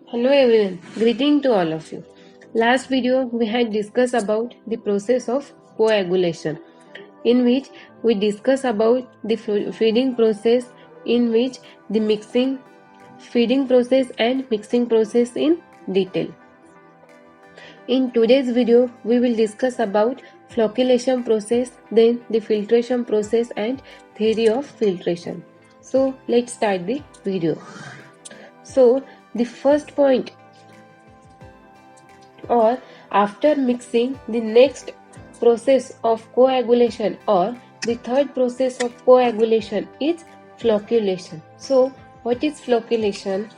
Hello everyone, greeting to all of you. Last video we had discussed about the process of coagulation, in which we discuss about the feeding process, in which the feeding process and mixing process in detail. In today's video we will discuss about flocculation process, then the filtration process and theory of filtration. So let's start the video. So the first point, or after mixing, the next process of coagulation or the third process of coagulation is flocculation. So what is flocculation?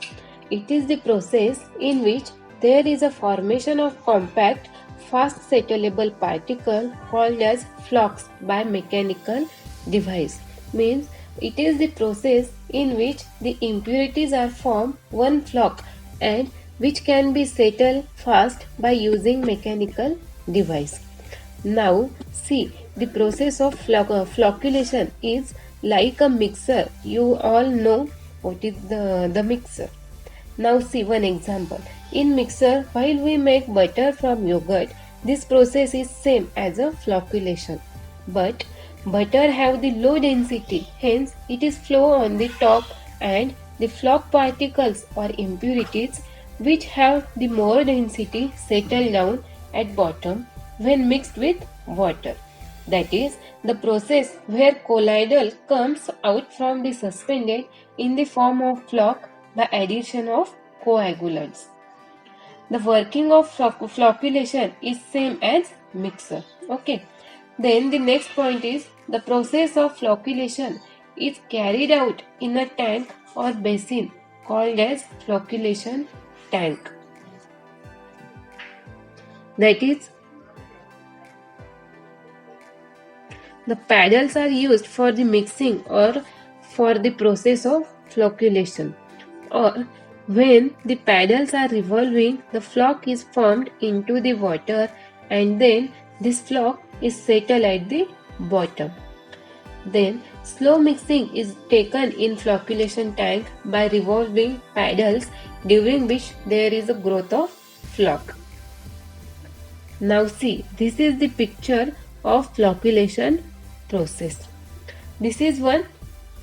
It is the process in which there is a formation of compact fast settleable particle called as flocks by mechanical device. Means it is the process in which the impurities are formed one flock and which can be settled fast by using mechanical device. Now see, the process of flocculation is like a mixer. You all know what is the mixer. Now see one example. In mixer, while we make butter from yogurt, this process is same as a flocculation. But butter have the low density, hence it is flow on the top, and the flock particles or impurities which have the more density settle down at bottom when mixed with water. That is the process where colloidal comes out from the suspended in the form of flock by addition of coagulants. The working of flocculation is same as mixer. Okay. Then the next point is the process of flocculation is carried out in a tank or basin called as flocculation tank. That is, the paddles are used for the mixing or for the process of flocculation. Or when the paddles are revolving, the flock is formed into the water and then this flock is settled at the bottom. Then slow mixing is taken in flocculation tank by revolving paddles, during which there is a growth of flock. Now see, this is the picture of flocculation process. This is one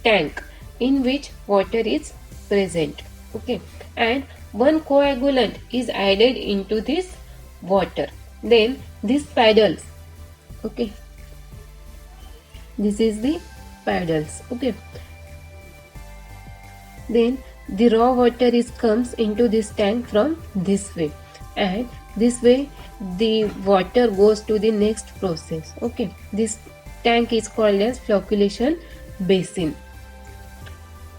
tank in which water is present. Okay, and one coagulant is added into this water. Then these paddles, okay, this is the paddles. Okay, then the raw water is comes into this tank from this way, and this way the water goes to the next process. Okay, this tank is called as flocculation basin.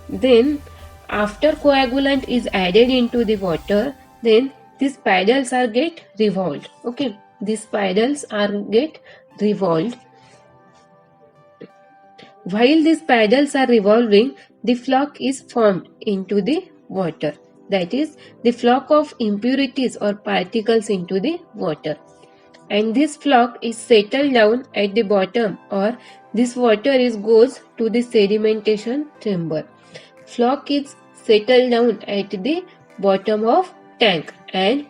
Then after coagulant is added into the water, then these paddles are get revolved. Okay, these paddles are get revolved. While these paddles are revolving, the flock is formed into the water. That is, the flock of impurities or particles into the water. And this flock is settled down at the bottom, or this water is goes to the sedimentation chamber. Flock is settled down at the bottom of tank and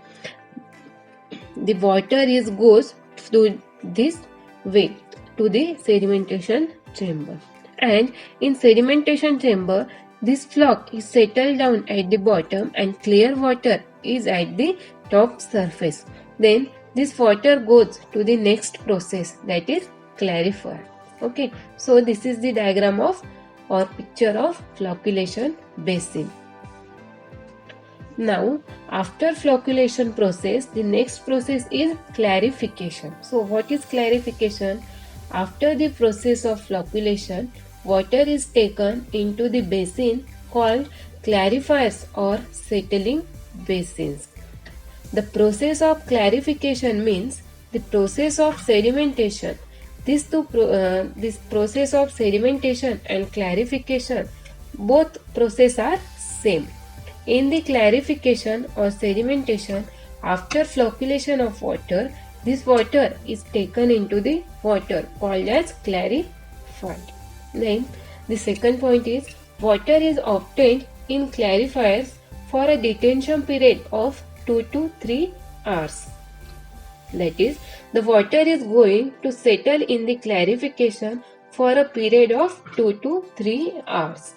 the water is goes through this way to the sedimentation chamber. And in sedimentation chamber, this flock is settled down at the bottom and clear water is at the top surface. Then this water goes to the next process, that is clarifier. Okay, so this is the diagram of or picture of flocculation basin. Now after flocculation process, the next process is clarification. So what is clarification? After the process of flocculation, water is taken into the basin called clarifiers or settling basins. The process of clarification means the process of sedimentation. This process of sedimentation and clarification, both process are same. In the clarification or sedimentation, after flocculation of water, this water is taken into the water called as clarified. Then the second point is water is obtained in clarifiers for a detention period of 2 to 3 hours. That is, the water is going to settle in the clarification for a period of 2 to 3 hours.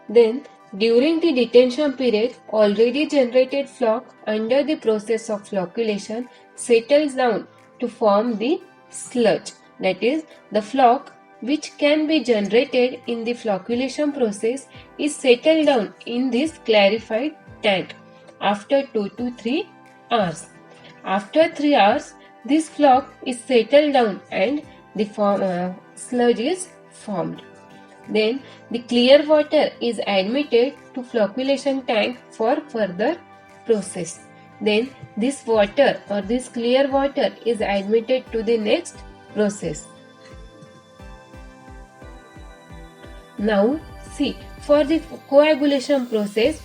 Then, during the detention period, already generated floc under the process of flocculation settles down to form the sludge. That is, the floc which can be generated in the flocculation process is settled down in this clarified tank after 2 to 3 hours. After 3 hours, this floc is settled down and the sludge is formed. Then the clear water is admitted to flocculation tank for further process. Then this water or this clear water is admitted to the next process. Now see, for the coagulation process,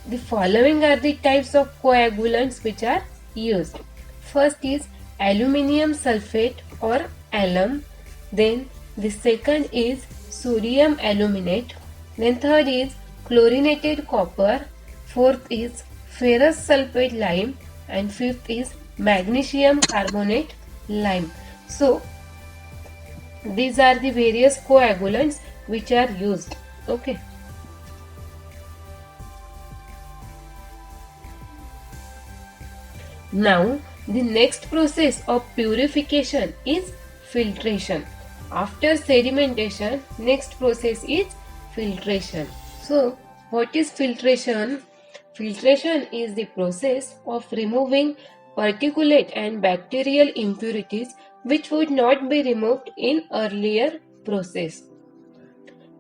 the following are the types of coagulants which are used. First is aluminium sulfate or alum. Then the second is sodium aluminate. Then third is chlorinated copper. Fourth is ferrous sulfate lime. And fifth is magnesium carbonate lime. So these are the various coagulants which are used. Okay. Now the next process of purification is filtration. After sedimentation, next process is filtration. So what is filtration? Filtration is the process of removing particulate and bacterial impurities which would not be removed in earlier process.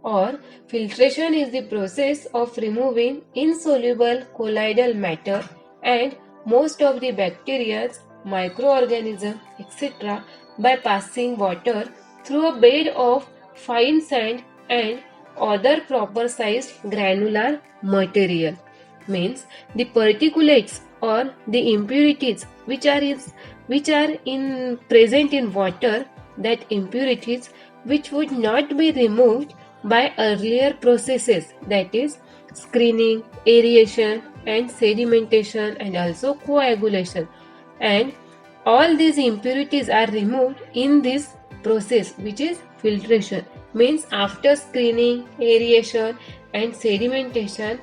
Or filtration is the process of removing insoluble colloidal matter and most of the bacteria, microorganisms, etc. by passing water through a bed of fine sand and other proper sized granular material. Means the particulates or the impurities which are present in water, that impurities which would not be removed by earlier processes, that is screening, aeration and sedimentation and also coagulation, and all these impurities are removed in this process which is filtration. Means after screening, aeration and sedimentation,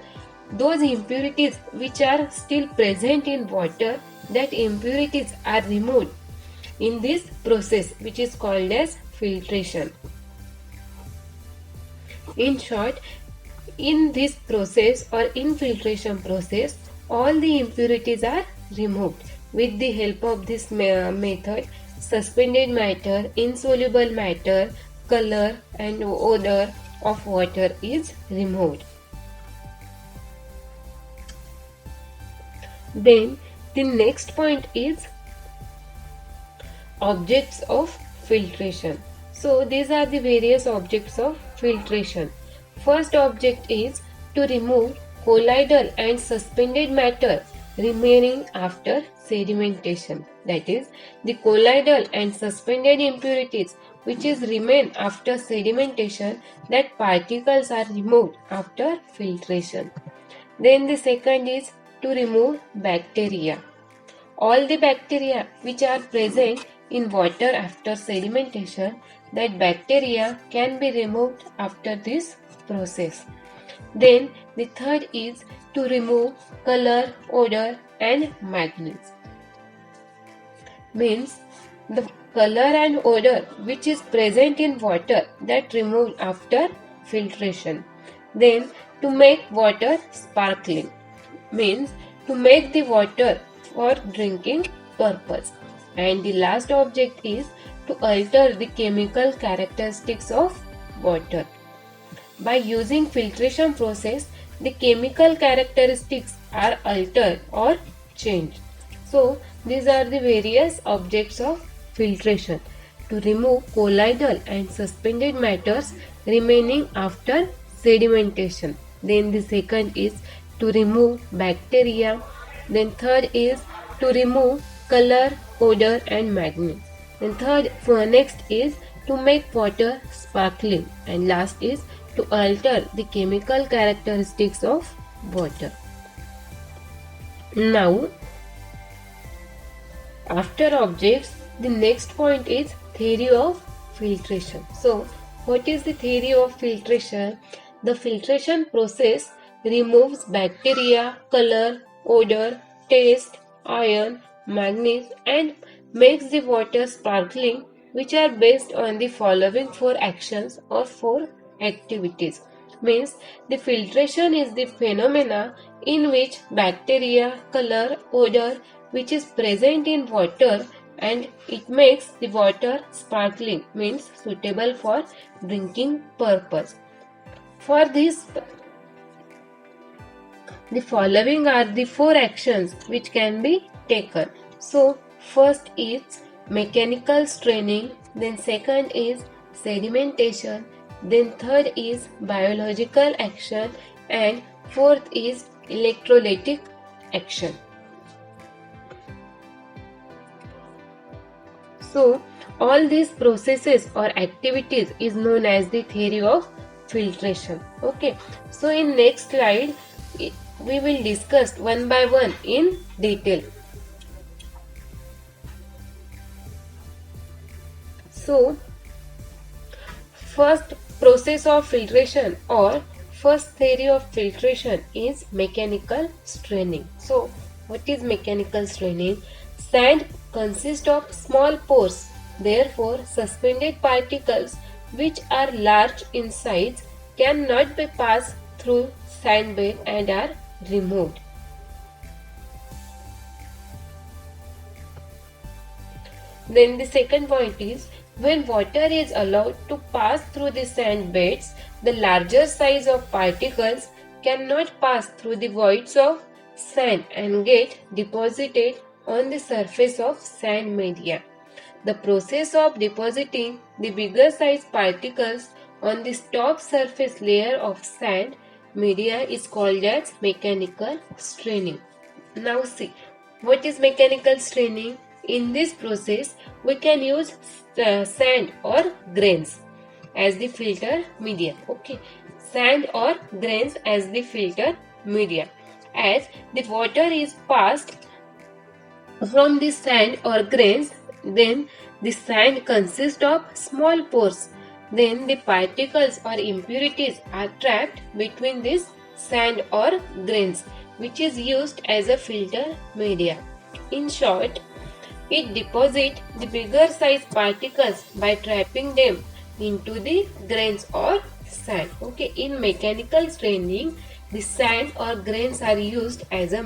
those impurities which are still present in water, that impurities are removed in this process which is called as filtration. In short, in this process or infiltration process, all the impurities are removed with the help of this method. Suspended matter, insoluble matter, color and odor of water is removed. Then the next point is objects of filtration. So these are the various objects of filtration. First object is to remove colloidal and suspended matter remaining after sedimentation. That is, the colloidal and suspended impurities which is remain after sedimentation, that particles are removed after filtration. Then the second is to remove bacteria. All the bacteria which are present in water after sedimentation, that bacteria can be removed after this process. Then the third is to remove color, odor and magnetism. Means the color and odor which is present in water, that removed after filtration. Then to make water sparkling, means to make the water for drinking purpose. And the last object is to alter the chemical characteristics of water. By using filtration process, the chemical characteristics are altered or changed. So these are the various objects of filtration: to remove colloidal and suspended matters remaining after sedimentation. Then the second is to remove bacteria. Then third is to remove color, odor and magnetism. Then next is to make water sparkling, and last is to alter the chemical characteristics of water. Now, after objects, the next point is theory of filtration. So, what is the theory of filtration? The filtration process removes bacteria, color, odor, taste, iron, manganese and makes the water sparkling, which are based on the following four actions or four activities. Means the filtration is the phenomena in which bacteria, color, odor which is present in water and it makes the water sparkling, means suitable for drinking purpose. For this, the following are the four actions which can be taken. So, first is mechanical straining, then second is sedimentation, then third is biological action and fourth is electrolytic action. So, all these processes or activities is known as the theory of filtration. Okay. So, in next slide, we will discuss one by one in detail. So, first process of filtration or first theory of filtration is mechanical straining. So, what is mechanical straining? Sand consists of small pores, therefore suspended particles which are large in size cannot be passed through sand bed and are removed. Then the second point is when water is allowed to pass through the sand beds, the larger size of particles cannot pass through the voids of sand and get deposited on the surface of sand media. The process of depositing the bigger size particles on the top surface layer of sand media is called as mechanical straining. Now see, what is mechanical straining? In this process, we can use sand or grains as the filter media. Okay, sand or grains as the filter media. As the water is passed from the sand or grains, then the sand consists of small pores. Then the particles or impurities are trapped between this sand or grains, which is used as a filter media. In short, it deposits the bigger size particles by trapping them into the grains or sand. Okay, in mechanical straining, the sand or grains are used as a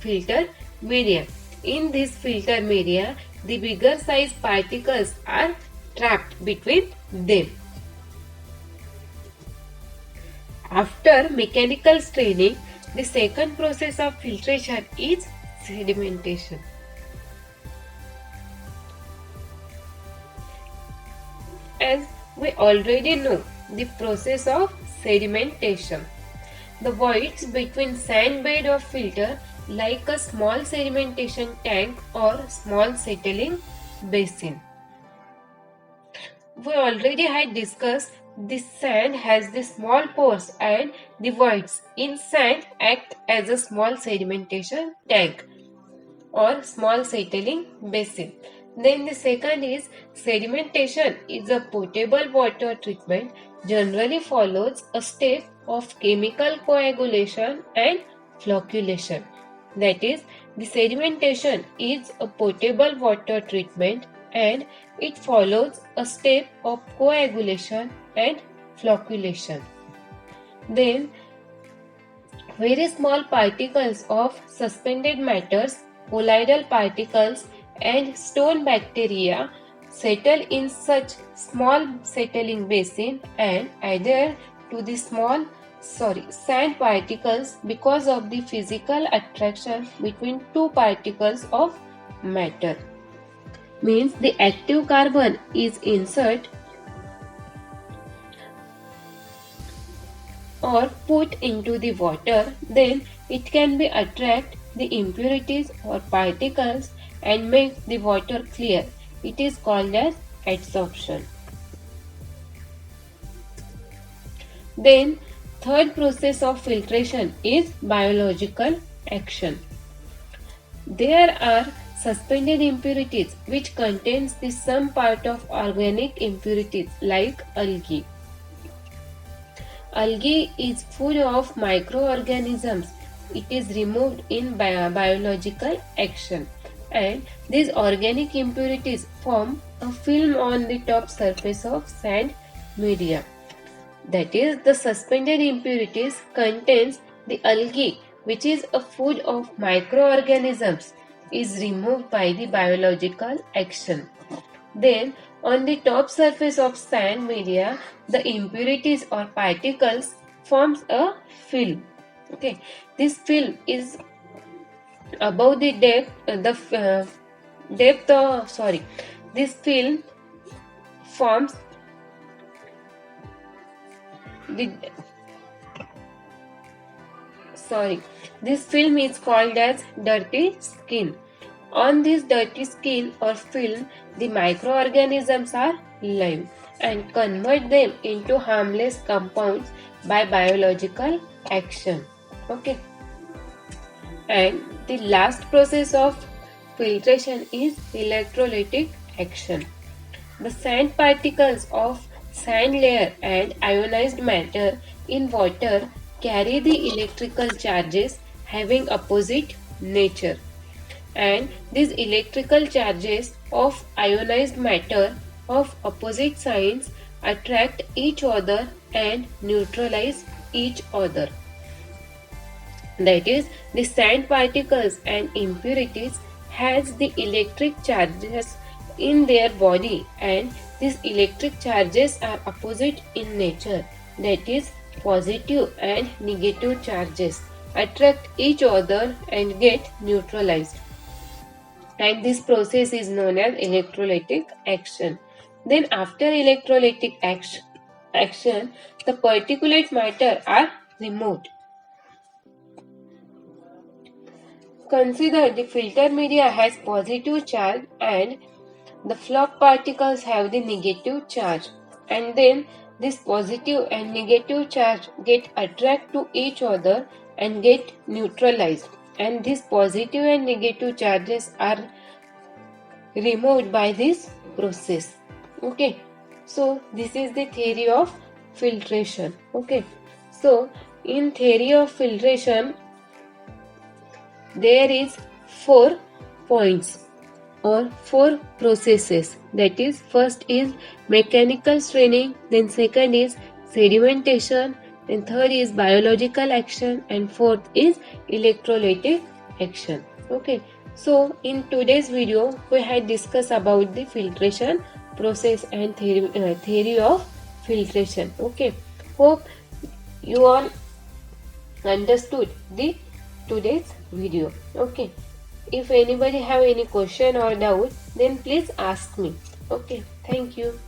filter media. In this filter media, the bigger size particles are trapped between them. After mechanical straining, the second process of filtration is sedimentation. As we already know, the process of sedimentation. The voids between sand bed of filter like a small sedimentation tank or small settling basin. We already had discussed the sand has the small pores and the voids in sand act as a small sedimentation tank or small settling basin. Then the second is sedimentation is a potable water treatment generally follows a step of chemical coagulation and flocculation. That is, the sedimentation is a potable water treatment and it follows a step of coagulation and flocculation. Then, very small particles of suspended matters, colloidal particles and stone bacteria settle in such small settling basin and adhere to the sand particles because of the physical attraction between two particles of matter. Means the active carbon is inserted or put into the water, then it can be attract the impurities or particles and make the water clear. It is called as adsorption. Then third process of filtration is biological action. There are suspended impurities which contains the some part of organic impurities like algae. Algae is food of microorganisms. It is removed in biological action, and these organic impurities form a film on the top surface of sand media. That is, the suspended impurities contains the algae, which is a food of microorganisms, is removed by the biological action. Then, on the top surface of sand media, the impurities or particles forms a film. Okay, this film is above the this film forms the this film is called as dirty skin. On this dirty skin or film, the microorganisms are live and convert them into harmless compounds by biological action. Okay. And the last process of filtration is electrolytic action. The sand particles of sand layer and ionized matter in water carry the electrical charges having opposite nature, and these electrical charges of ionized matter of opposite signs attract each other and neutralize each other. That is, the sand particles and impurities has the electric charges in their body, and these electric charges are opposite in nature. That is, positive and negative charges attract each other and get neutralized, and this process is known as electrolytic action. Then after electrolytic action, the particulate matter are removed. Consider the filter media has positive charge and the flux particles have the negative charge, and then this positive and negative charge get attract to each other and get neutralized, and these positive and negative charges are removed by this process. Okay, so this is the theory of filtration. Okay, so in theory of filtration there is 4 points or 4 processes. That is, first is mechanical straining, then second is sedimentation, then third is biological action, and fourth is electrolytic action. Okay, so in today's video we had discussed about the filtration process and theory of filtration. Okay, hope you all understood the today's video. Okay, if anybody have any question or doubt, then please ask me. Okay, thank you.